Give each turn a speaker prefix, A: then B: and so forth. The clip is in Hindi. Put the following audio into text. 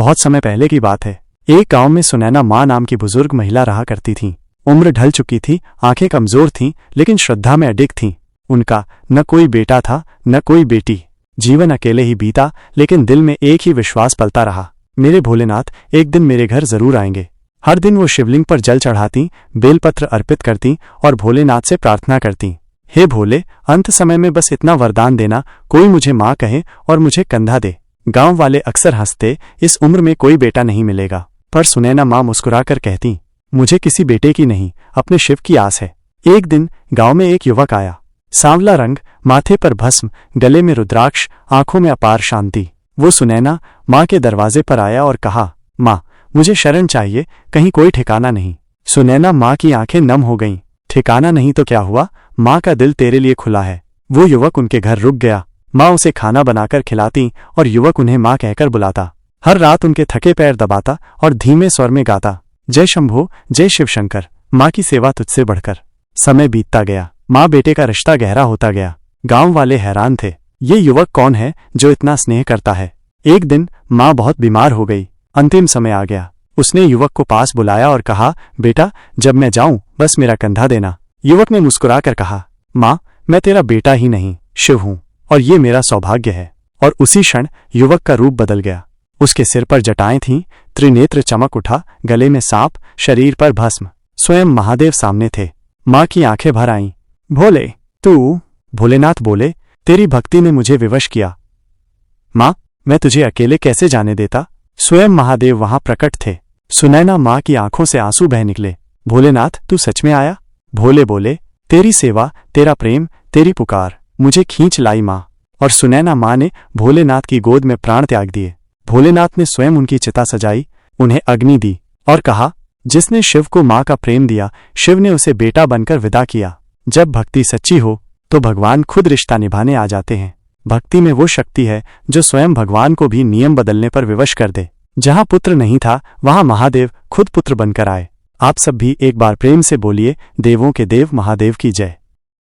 A: बहुत समय पहले की बात है। एक गांव में सुनैना माँ नाम की बुजुर्ग महिला रहा करती थीं। उम्र ढल चुकी थी, आंखें कमजोर थीं, लेकिन श्रद्धा में अडिग थीं। उनका न कोई बेटा था न कोई बेटी। जीवन अकेले ही बीता, लेकिन दिल में एक ही विश्वास पलता रहा, मेरे भोलेनाथ एक दिन मेरे घर जरूर आएंगे। हर दिन वो शिवलिंग पर जल चढ़ाती, बेलपत्र अर्पित करती और भोलेनाथ से प्रार्थना करती, हे भोले, अंत समय में बस इतना वरदान देना, कोई मुझे माँ कहे और मुझे कंधा दे। गांव वाले अक्सर हंसते, इस उम्र में कोई बेटा नहीं मिलेगा। पर सुनैना माँ मुस्कुराकर कहती, मुझे किसी बेटे की नहीं, अपने शिव की आस है। एक दिन गांव में एक युवक आया। सांवला रंग, माथे पर भस्म, गले में रुद्राक्ष, आंखों में अपार शांति। वो सुनैना माँ के दरवाजे पर आया और कहा, माँ, मुझे शरण चाहिए, कहीं कोई ठिकाना नहीं। सुनैना माँ की आंखें नम हो गईं। ठिकाना नहीं तो क्या हुआ, माँ का दिल तेरे लिए खुला है। वो युवक उनके घर रुक गया। माँ उसे खाना बनाकर खिलाती और युवक उन्हें माँ कहकर बुलाता। हर रात उनके थके पैर दबाता और धीमे स्वर में गाता, जय शंभो, जय शिव शंकर, माँ की सेवा तुझसे बढ़कर। समय बीतता गया, माँ बेटे का रिश्ता गहरा होता गया। गांव वाले हैरान थे, ये युवक कौन है जो इतना स्नेह करता है। एक दिन माँ बहुत बीमार हो गई, अंतिम समय आ गया। उसने युवक को पास बुलाया और कहा, बेटा, जब मैं जाऊं बस मेरा कंधा देना। युवक ने मुस्कुराकर कहा, माँ, मैं तेरा बेटा ही नहीं, शिव हूं, और ये मेरा सौभाग्य है। और उसी क्षण युवक का रूप बदल गया। उसके सिर पर जटाएं थीं, त्रिनेत्र चमक उठा, गले में सांप, शरीर पर भस्म। स्वयं महादेव सामने थे। माँ की आंखें भर आईं। भोले, तू? भोलेनाथ बोले, तेरी भक्ति ने मुझे विवश किया। माँ, मैं तुझे अकेले कैसे जाने देता। स्वयं महादेव वहां प्रकट थे। सुनैना माँ की आंखों से आंसू बह निकले। भोलेनाथ, तू सच में आया? भोले बोले, तेरी सेवा, तेरा प्रेम, तेरी पुकार मुझे खींच लाई माँ। और सुनैना माँ ने भोलेनाथ की गोद में प्राण त्याग दिए। भोलेनाथ ने स्वयं उनकी चिता सजाई, उन्हें अग्नि दी और कहा, जिसने शिव को माँ का प्रेम दिया, शिव ने उसे बेटा बनकर विदा किया। जब भक्ति सच्ची हो तो भगवान खुद रिश्ता निभाने आ जाते हैं। भक्ति में वो शक्ति है जो स्वयं भगवान को भी नियम बदलने पर विवश कर दे। जहां पुत्र नहीं था वहां महादेव खुद पुत्र बनकर आए। आप सब भी एक बार प्रेम से बोलिए, देवों के देव महादेव की जय।